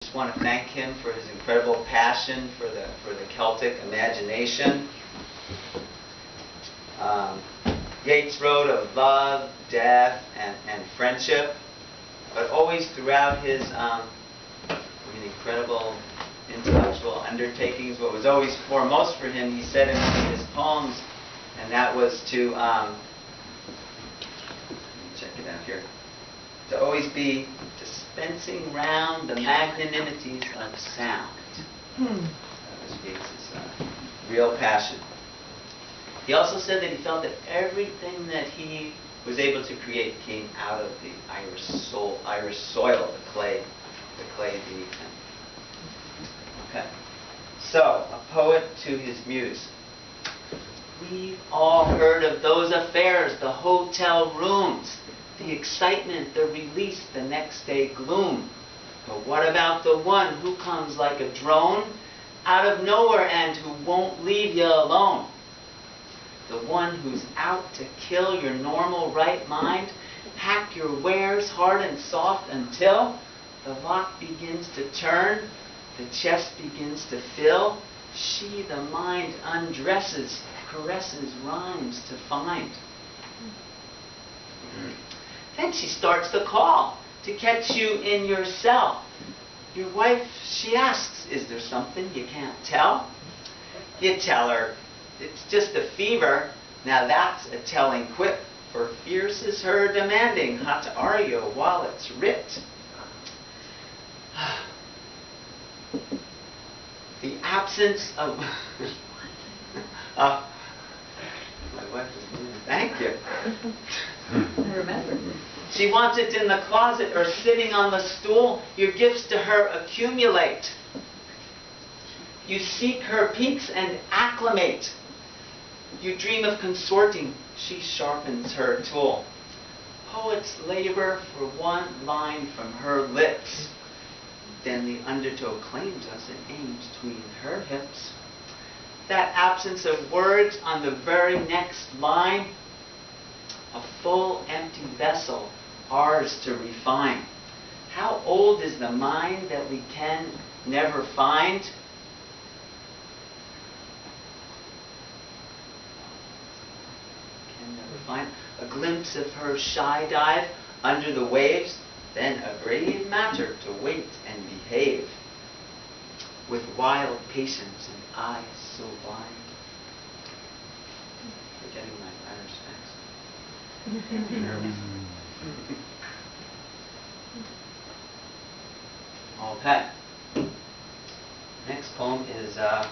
Just want to thank him for his incredible passion for the Celtic imagination. Yeats wrote of love, death, and friendship, but always throughout his incredible intellectual undertakings, what was always foremost for him, he said in one of his poems, and that was to check it out here, to always be dispensing round the magnanimities of sound. That was Yeats' real passion. He also said that he felt that everything that he was able to create came out of the Irish soil, the clay beneath him. Okay. So, a poet to his muse. We've all heard of those affairs, the hotel rooms, the excitement, the release, the next day gloom. But what about the one who comes like a drone out of nowhere and who won't leave you alone? The one who's out to kill your normal right mind, hack your wares hard and soft until the lock begins to turn, the chest begins to fill. She, the mind, undresses, caresses, rhymes to find. Then she starts the call to catch you in your cell. Your wife, she asks, is there something you can't tell? You tell her, it's just a fever. Now that's a telling quip, for fierce is her demanding, hot are you while it's ripped. The absence of... my wife is moving. Thank you. I remember. She wants it in the closet or sitting on the stool. Your gifts to her accumulate. You seek her peaks and acclimate. You dream of consorting. She sharpens her tool. Poets labor for one line from her lips. Then the undertow claims us and aims between her hips. That absence of words on the very next line, a full empty vessel, ours to refine. How old is the mind that we can never find? Can never find. A glimpse of her shy dive under the waves, then a brave matter to wait and behave. With wild patience and eyes so blind. Forgetting my Irish accent. Okay. Next poem is the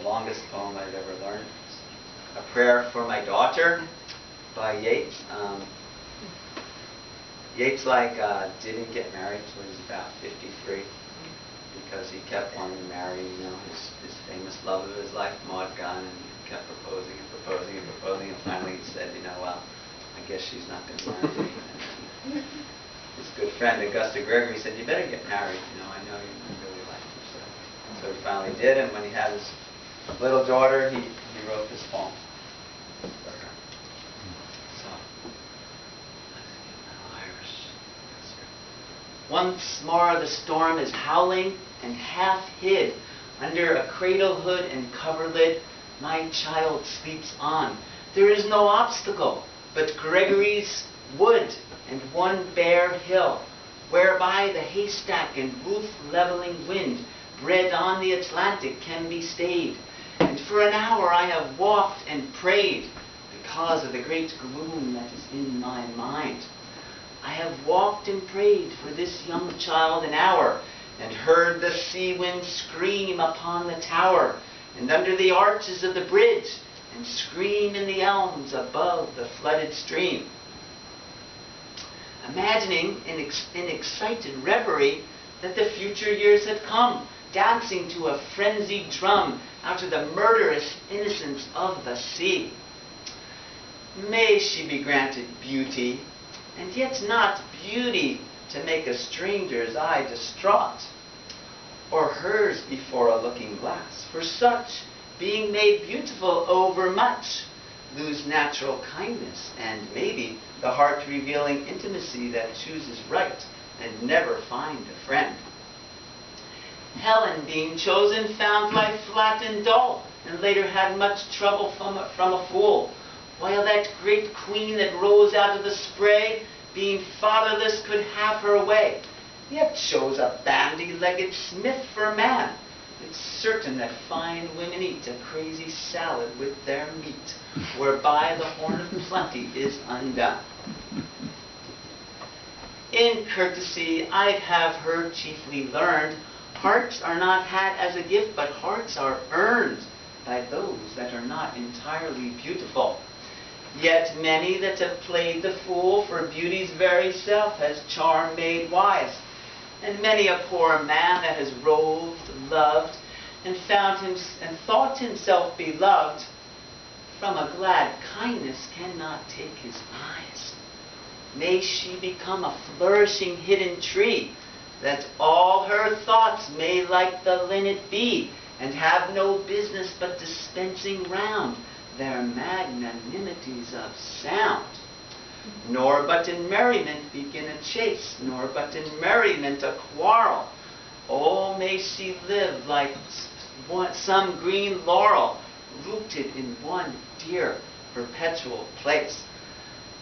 longest poem I've ever learned. A Prayer for My Daughter by Yeats. Yeats didn't get married until he was about 53 because he kept wanting to marry, his famous love of his life, Maud Gunn, and he kept proposing and proposing and proposing, and finally he said, well, I guess she's not going to marry me. And his good friend Augusta Gregory said, you better get married, I know you really like her. So he finally did, and when he had his little daughter, he wrote this poem for her. So, once more the storm is howling, and half hid under a cradle hood and coverlid, my child sleeps on. There is no obstacle but Gregory's wood and one bare hill, whereby the haystack and roof-leveling wind bred on the Atlantic can be stayed. And for an hour I have walked and prayed because of the great gloom that is in my mind. I have walked and prayed for this young child an hour, and heard the sea wind scream upon the tower, and under the arches of the bridge, and scream in the elms above the flooded stream. Imagining in excited reverie that the future years had come, dancing to a frenzied drum out of the murderous innocence of the sea. May she be granted beauty, and yet not beauty to make a stranger's eye distraught, or hers before a looking glass. For such, being made beautiful overmuch, lose natural kindness and maybe the heart-revealing intimacy that chooses right and never find a friend. Helen, being chosen, found life flat and dull, and later had much trouble from a fool, while that great queen that rose out of the spray, being fatherless, could have her way, yet chose a bandy-legged smith for man. It's certain that fine women eat a crazy salad with their meat, whereby the horn of plenty is undone. In courtesy I'd have her chiefly learned, hearts are not had as a gift, but hearts are earned by those that are not entirely beautiful. Yet many that have played the fool for beauty's very self has charm made wise, and many a poor man that has roved, loved, and thought himself beloved, from a glad kindness cannot take his eyes. May she become a flourishing hidden tree, that all her thoughts may like the linnet be, and have no business but dispensing round their magnanimities of sound. Nor but in merriment begin a chase, nor but in merriment a quarrel. Oh, may she live like some green laurel, rooted in one dear perpetual place.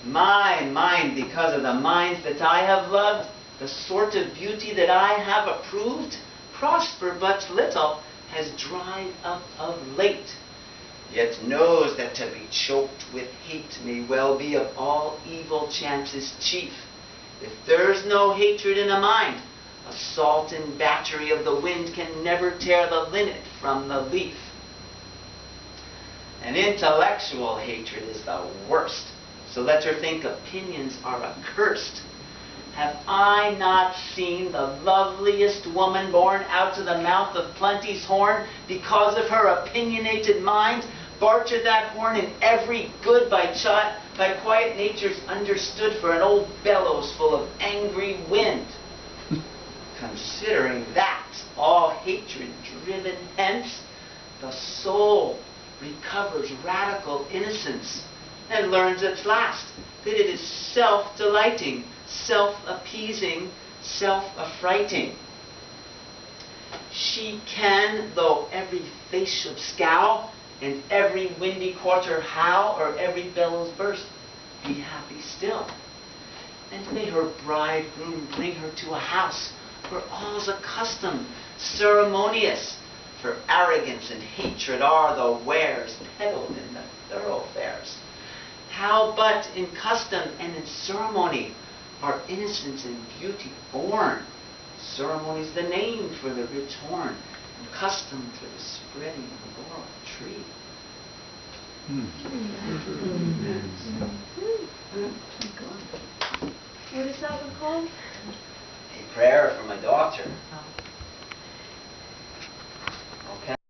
My mind, because of the minds that I have loved, the sort of beauty that I have approved, prosper but little, has dried up of late. Yet knows that to be choked with hate may well be of all evil chances chief. If there's no hatred in a mind, assault and battery of the wind can never tear the linnet from the leaf. An intellectual hatred is the worst, so let her think opinions are accursed. Have I not seen the loveliest woman born out of the mouth of plenty's horn, because of her opinionated mind, bark to that horn in every good by quiet natures understood for an old bellows full of angry wind? Considering that, all hatred driven hence, the soul recovers radical innocence, and learns at last that it is self-delighting, self-appeasing, self-affrighting. She can, though every face should scowl, and every windy quarter howl, or every bellows burst, be happy still. And may her bridegroom bring her to a house where all's accustomed, ceremonious, for arrogance and hatred are the wares peddled in the thoroughfares. How but in custom and in ceremony are innocence and beauty born? Ceremony's the name for the rich horn, and custom for the spreading laurel tree. What is that one called? A prayer from a doctor. Oh.